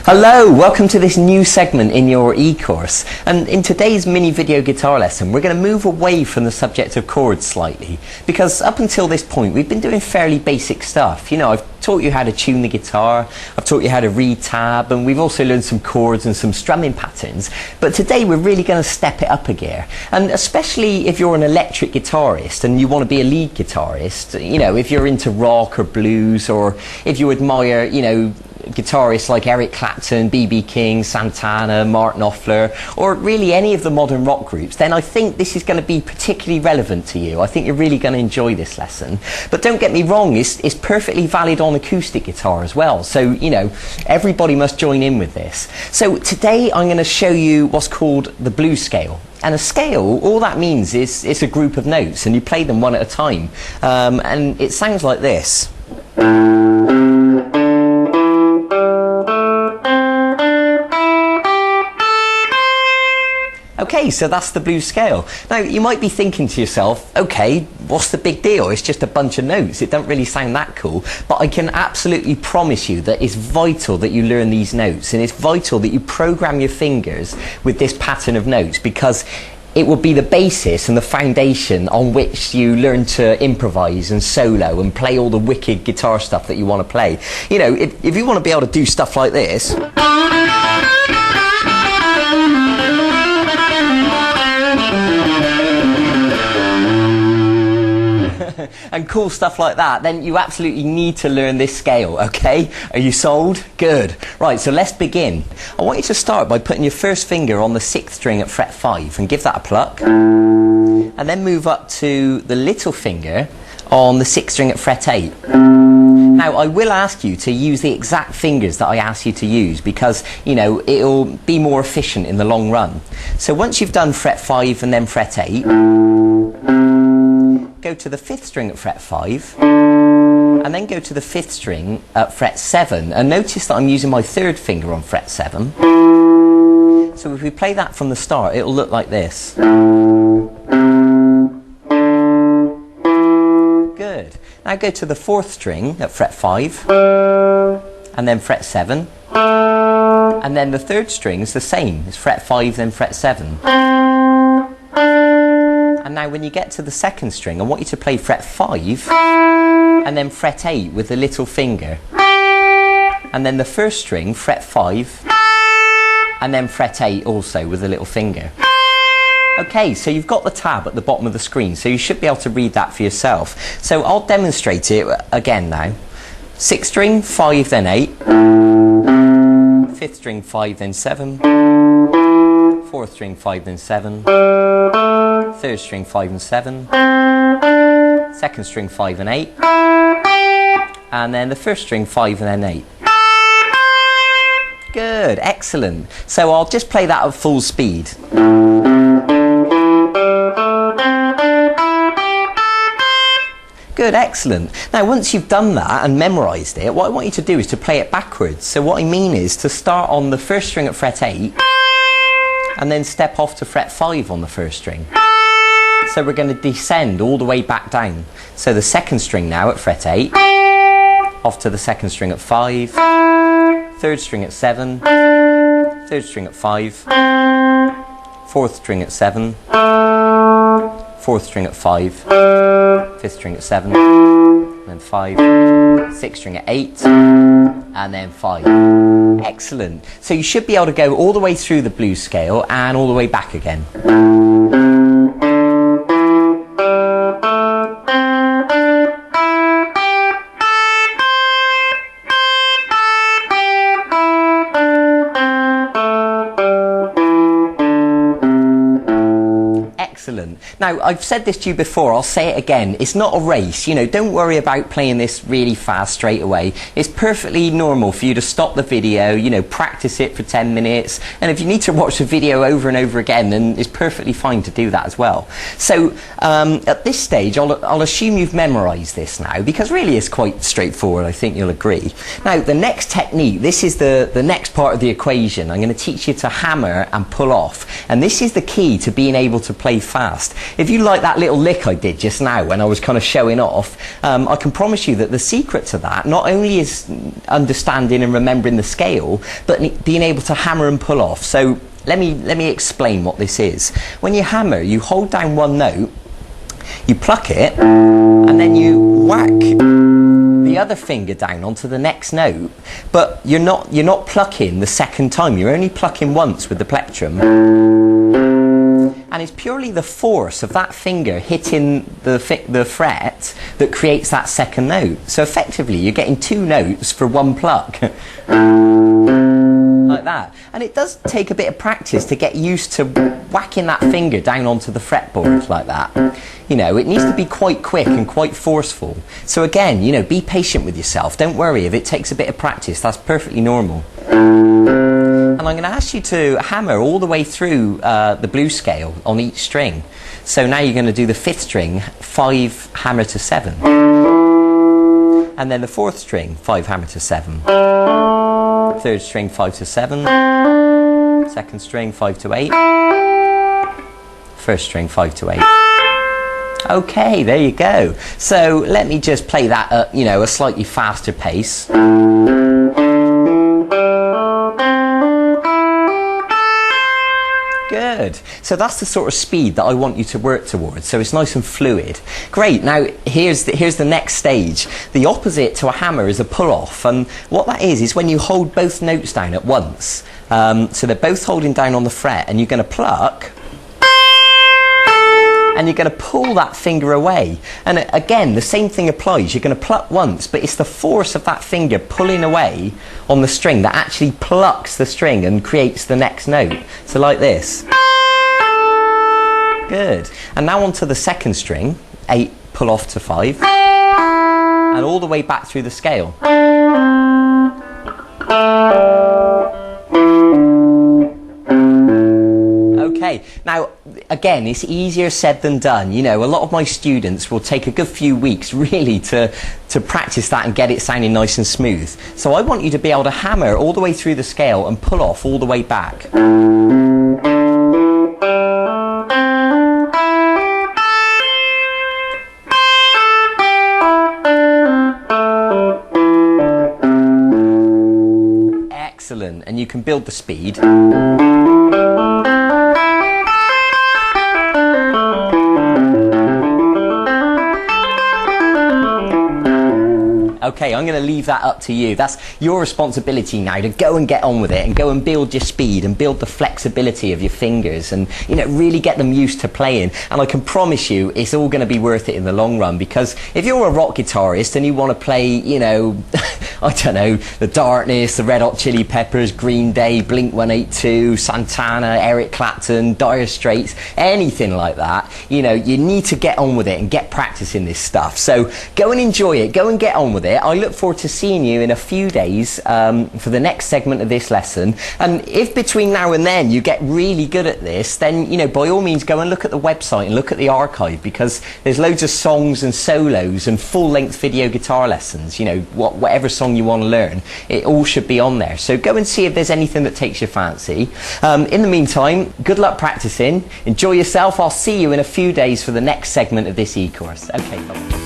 Hello, welcome to this new segment in your e-course, and in today's mini video guitar lesson we're going to move away from the subject of chords slightly, because up until this point we've been doing fairly basic stuff. You know, I've taught you how to tune the guitar, I've taught you how to read tab, and we've also learned some chords and some strumming patterns, but today we're really going to step it up a gear. And especially if you're an electric guitarist and you want to be a lead guitarist, you know, if you're into rock or blues, or if you admire, you know, guitarists like Eric Clapton, B.B. King, Santana, Mark Knopfler, or really any of the modern rock groups, then I think this is going to be particularly relevant to you. I think you're really going to enjoy this lesson. But don't get me wrong, it's perfectly valid on acoustic guitar as well. So, you know, everybody must join in with this. So today I'm going to show you what's called the blues scale. And a scale, all that means is it's a group of notes and you play them one at a time. And it sounds like this. Okay, so that's the blues scale. Now, you might be thinking to yourself, okay, what's the big deal? It's just a bunch of notes. It doesn't really sound that cool. But I can absolutely promise you that it's vital that you learn these notes, and it's vital that you program your fingers with this pattern of notes, because it will be the basis and the foundation on which you learn to improvise and solo and play all the wicked guitar stuff that you want to play. You know, if you want to be able to do stuff like this, and cool stuff like that, then you absolutely need to learn this scale, okay? Are you sold? Good. Right, so let's begin. I want you to start by putting your first finger on the 6th string at fret 5 and give that a pluck. And then move up to the little finger on the 6th string at fret 8. Now, I will ask you to use the exact fingers that I asked you to use, because, you know, it'll be more efficient in the long run. So once you've done fret 5 and then fret 8, go to the 5th string at fret 5, and then go to the 5th string at fret 7, and notice that I'm using my 3rd finger on fret 7. So if we play that from the start, it'll look like this. Good. Now go to the 4th string at fret 5, and then fret 7, and then the 3rd string is the same. It's fret 5, then fret 7. And now when you get to the 2nd string, I want you to play fret 5 and then fret 8 with the little finger. And then the 1st string, fret 5 and then fret 8 also with the little finger. Okay, so you've got the tab at the bottom of the screen, so you should be able to read that for yourself. So I'll demonstrate it again now. 6th string, 5 then 8. 5th string, 5 then 7. 4th string, 5 then 7. 3rd string, 5 and 7, 2nd string, 5 and 8, and then the 1st string, 5 and then 8. Good, excellent. So I'll just play that at full speed. Good, excellent. Now once you've done that and memorised it, what I want you to do is to play it backwards. So what I mean is to start on the 1st string at fret 8, and then step off to fret 5 on the 1st string. So we're going to descend all the way back down. So the 2nd string now at fret 8, off to the 2nd string at 5, 3rd string at 7, 3rd string at 5, 4th string at 7, 4th string at 5, 5th string at 7, and then 5, 6th string at 8, and then 5. Excellent. So you should be able to go all the way through the blues scale and all the way back again. Excellent. Now, I've said this to you before, I'll say it again. It's not a race, you know, don't worry about playing this really fast straight away. It's perfectly normal for you to stop the video, you know, practice it for 10 minutes, and if you need to watch the video over and over again, then it's perfectly fine to do that as well. So, at this stage, I'll assume you've memorised this now, because really it's quite straightforward, I think you'll agree. Now, the next technique, this is the next part of the equation. I'm going to teach you to hammer and pull off, And this is the key to being able to play fast. If you like that little lick I did just now when I was kind of showing off, I can promise you that the secret to that not only is understanding and remembering the scale, but being able to hammer and pull off. So let me explain what this is. When you hammer, you hold down one note, you pluck it, and then you whack the other finger down onto the next note, but you're not plucking the second time. You're only plucking once with the plectrum, and it's purely the force of that finger hitting the fret that creates that second note. So effectively, you're getting two notes for one pluck. Like that. And it does take a bit of practice to get used to whacking that finger down onto the fretboard like that. You know, it needs to be quite quick and quite forceful. So again, you know, be patient with yourself. Don't worry if it takes a bit of practice. That's perfectly normal. And I'm going to ask you to hammer all the way through the blues scale on each string. So now you're going to do the 5th string, 5 hammer to 7. And then the 4th string, 5 hammer to 7. 3rd string, 5 to 7. 2nd string, 5 to 8. 1st string, 5 to 8. Okay, there you go. So let me just play that at, you know, a slightly faster pace. Good. So that's the sort of speed that I want you to work towards. So it's nice and fluid. Great. Now here's the next stage. The opposite to a hammer is a pull-off, and what that is when you hold both notes down at once. So they're both holding down on the fret, and you're going to pluck, and you're going to pull that finger away. And again, the same thing applies. You're going to pluck once, but it's the force of that finger pulling away on the string that actually plucks the string and creates the next note. So like this. Good. And now onto the 2nd string, 8 pull off to 5, and all the way back through the scale. Okay, now again, it's easier said than done. You know, a lot of my students will take a good few weeks really to practice that and get it sounding nice and smooth. So I want you to be able to hammer all the way through the scale and pull off all the way back. Excellent, and you can build the speed. Okay, I'm going to leave that up to you. That's your responsibility now to go and get on with it and go and build your speed and build the flexibility of your fingers and, you know, really get them used to playing. And I can promise you it's all going to be worth it in the long run, because if you're a rock guitarist and you want to play, you know, I don't know, The Darkness, the Red Hot Chili Peppers, Green Day, Blink-182, Santana, Eric Clapton, Dire Straits, anything like that, you know, you need to get on with it and get practicing this stuff. So go and enjoy it, go and get on with it. I look forward to seeing you in a few days for the next segment of this lesson. And if between now and then you get really good at this, then, you know, by all means go and look at the website and look at the archive, because there's loads of songs and solos and full-length video guitar lessons. You know, whatever song you want to learn, it all should be on there. So go and see if there's anything that takes your fancy. In the meantime, good luck practicing, enjoy yourself. I'll see you in a few days for the next segment of this e-course. Okay, bye.